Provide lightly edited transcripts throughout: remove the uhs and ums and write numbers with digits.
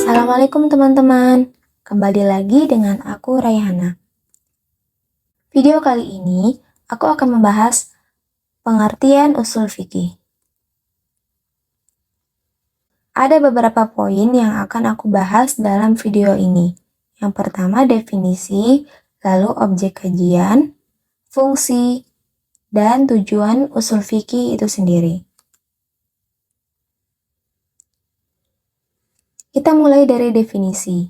Assalamualaikum teman-teman, kembali lagi dengan aku Rayhana. Video kali ini aku akan membahas pengertian usul fikih. Ada beberapa poin yang akan aku bahas dalam video ini. Yang pertama definisi, lalu objek kajian, fungsi, dan tujuan usul fikih itu sendiri. Kita mulai dari definisi.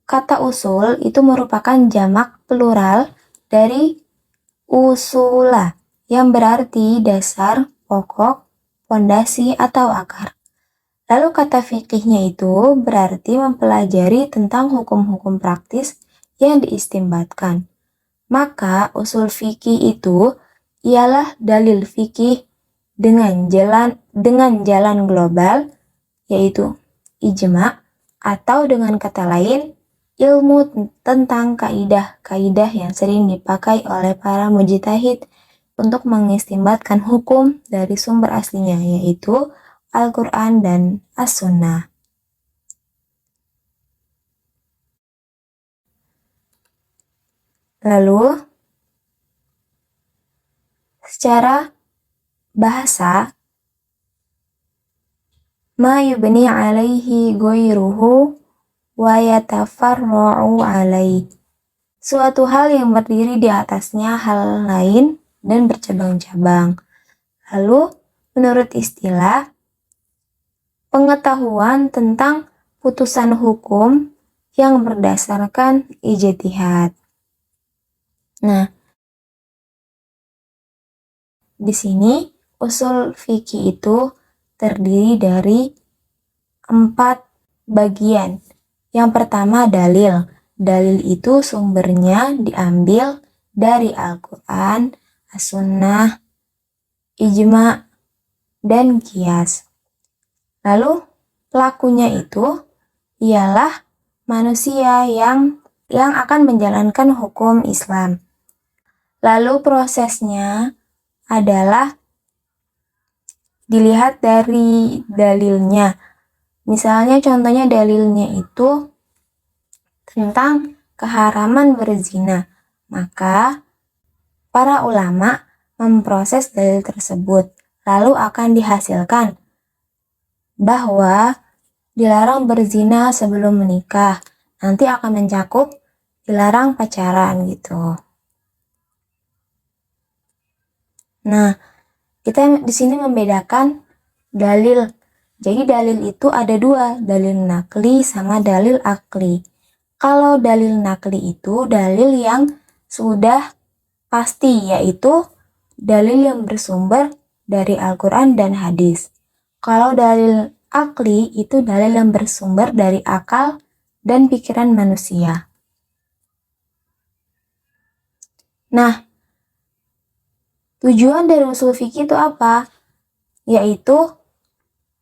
Kata usul itu merupakan jamak plural dari usula yang berarti dasar, pokok, fondasi, atau akar. Lalu kata fikihnya itu berarti mempelajari tentang hukum-hukum praktis yang diistimbatkan. Maka usul fikih itu ialah dalil fikih dengan jalan global, yaitu ijma, atau dengan kata lain ilmu tentang kaidah-kaidah yang sering dipakai oleh para mujtahid untuk mengistimbatkan hukum dari sumber aslinya, yaitu Al-Quran dan As-Sunnah. Lalu, secara bahasa, ma yubni alaihi ghairuhu wa yatafarra'u alaih. Suatu hal yang berdiri di atasnya hal lain dan bercabang-cabang. Lalu, menurut istilah, pengetahuan tentang putusan hukum yang berdasarkan ijtihad. Nah, di sini usul fikih itu terdiri dari 4 bagian. Yang pertama dalil. Dalil itu sumbernya diambil dari Al-Quran, As-Sunnah, Ijma, dan Qiyas. Lalu pelakunya itu ialah manusia yang akan menjalankan hukum Islam. Lalu prosesnya adalah dilihat dari dalilnya. Misalnya contohnya dalilnya itu tentang keharaman berzina. Maka para ulama memproses dalil tersebut. Lalu akan dihasilkan bahwa dilarang berzina sebelum menikah. Nanti akan mencakup dilarang pacaran gitu. Nah, kita di sini membedakan dalil. Jadi dalil itu ada 2, dalil nakli sama dalil akli. Kalau dalil nakli itu dalil yang sudah pasti, yaitu dalil yang bersumber dari Al-Quran dan hadis. Kalau dalil akli itu dalil yang bersumber dari akal dan pikiran manusia. Nah, tujuan dari usul fikih itu apa? Yaitu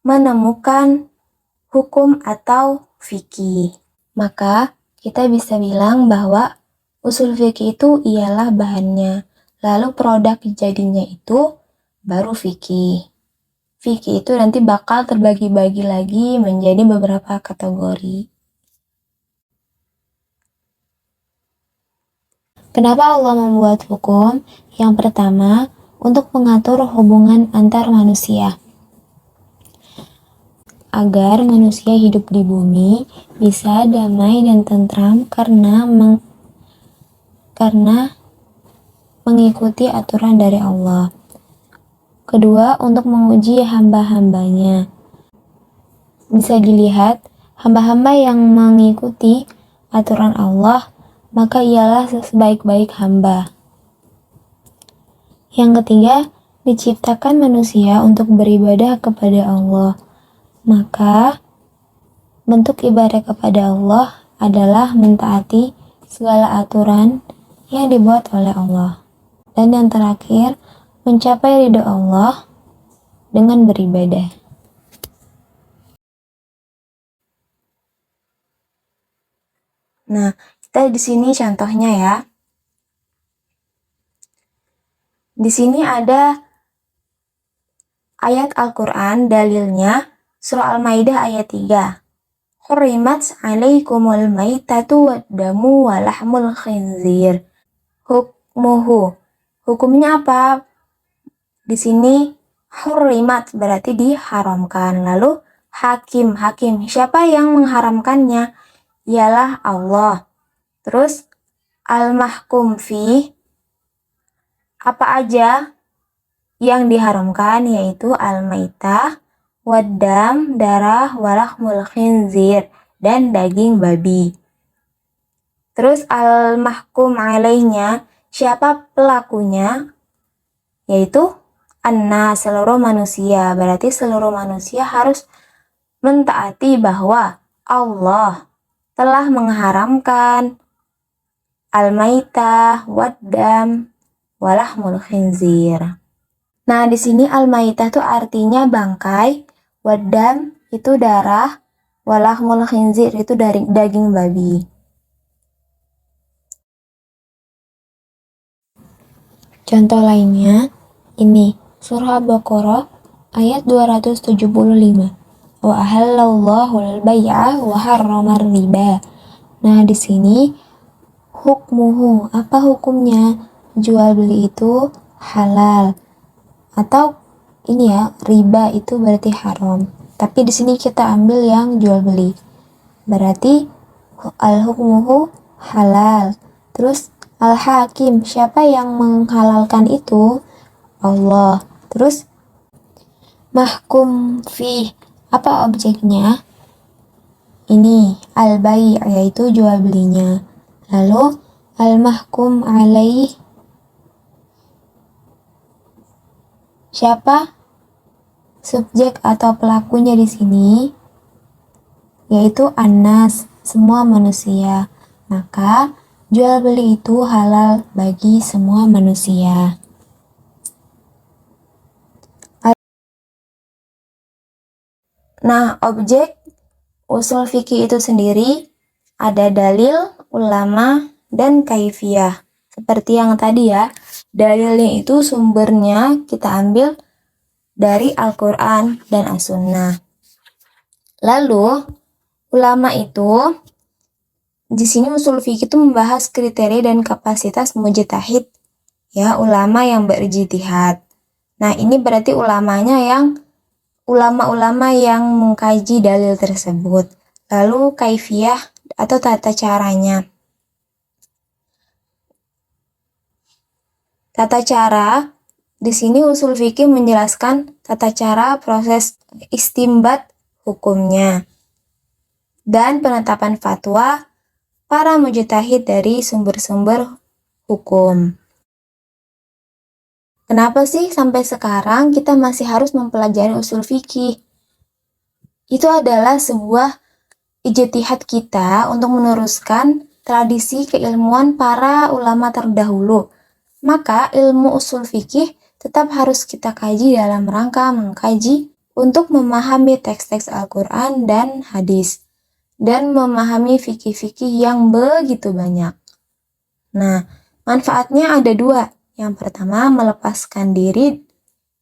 menemukan hukum atau fikih. Maka kita bisa bilang bahwa usul fikih itu ialah bahannya, lalu produk jadinya itu baru fikih. Fikih itu nanti bakal terbagi-bagi lagi menjadi beberapa kategori. Kenapa Allah membuat hukum? Yang pertama, untuk mengatur hubungan antar manusia. Agar manusia hidup di bumi bisa damai dan tentram karena mengikuti aturan dari Allah. Kedua, untuk menguji hamba-hambanya. Bisa dilihat, hamba-hamba yang mengikuti aturan Allah, maka ialah sebaik-baik hamba. Yang ketiga, diciptakan manusia untuk beribadah kepada Allah. Maka, bentuk ibadah kepada Allah adalah mentaati segala aturan yang dibuat oleh Allah. Dan yang terakhir, mencapai ridho Allah dengan beribadah. Nah, kita di sini contohnya ya. Di sini ada ayat Al-Quran, dalilnya surah Al-Maidah ayat 3. hurrimat alaikumul maitatu waddamu walahmul khinzir. Hukmuhu. Hukumnya apa? Di sini hurrimat berarti diharamkan. Lalu hakim. Siapa yang mengharamkannya? Ialah Allah. Terus al-mahkum fi. Apa aja yang diharamkan? Yaitu al-maitah, waddam, darah, walahmul khinzir, dan daging babi. Terus al-mahkum alaihnya, siapa pelakunya? Yaitu annas, seluruh manusia. Berarti seluruh manusia harus mentaati bahwa Allah telah mengharamkan al-maitah, waddam, walahmul khinzir. Nah, di sini al-maitah itu artinya bangkai, waddam itu darah, walahmul khinzir itu dari daging babi. Contoh lainnya ini surah Al-Baqarah ayat 275. Wa ahallallahu al-bai'a wa harramar riba. Nah, di sini hukmuhu, apa hukumnya? Jual beli itu halal. Atau ini ya, riba itu berarti haram. Tapi di sini kita ambil yang jual beli. Berarti al-hukmuhu halal. Terus al-hakim, siapa yang menghalalkan itu? Allah. Terus mahkum fi, apa objeknya? Ini al-bai', yaitu jual belinya. Lalu al-mahkum alaih, siapa subjek atau pelakunya di sini? Yaitu annas, semua manusia. Maka jual beli itu halal bagi semua manusia. Nah, objek usul fikih itu sendiri ada dalil, ulama, dan kaifiyah. Seperti yang tadi ya, dalilnya itu sumbernya kita ambil dari Al-Quran dan As-Sunnah. Lalu, ulama itu, di sini usul fikih itu membahas kriteria dan kapasitas mujtahid, ya, ulama yang berijtihad. Nah, ini berarti ulama-ulama yang mengkaji dalil tersebut. Lalu kaifiyah atau tata caranya. Tata cara, di sini usul fikih menjelaskan tata cara proses istimbat hukumnya dan penetapan fatwa para mujtahid dari sumber-sumber hukum. Kenapa sih sampai sekarang kita masih harus mempelajari usul fikih? Itu adalah sebuah ijtihad kita untuk meneruskan tradisi keilmuan para ulama terdahulu. Maka ilmu usul fikih tetap harus kita kaji dalam rangka mengkaji untuk memahami teks-teks Al-Quran dan hadis, dan memahami fikih-fikih yang begitu banyak. Nah, manfaatnya ada dua. Yang pertama, melepaskan diri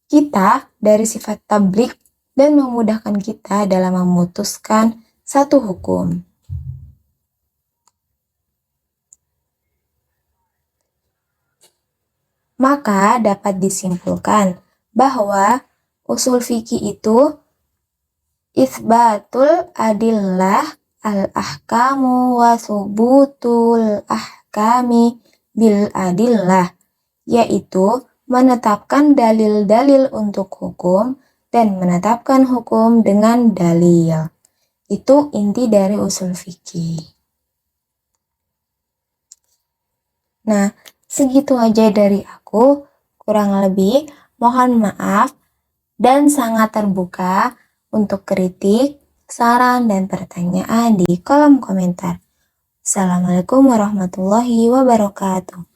kita dari sifat tablik dan memudahkan kita dalam memutuskan satu hukum. Maka dapat disimpulkan bahwa usul fikih itu itsbatul adillah al-ahkamu wa thubutul ahkami bil adillah, yaitu menetapkan dalil-dalil untuk hukum dan menetapkan hukum dengan dalil. Itu inti dari usul fikih. Nah, segitu aja dari aku. Kurang lebih mohon maaf dan sangat terbuka untuk kritik, saran, dan pertanyaan di kolom komentar. Assalamualaikum warahmatullahi wabarakatuh.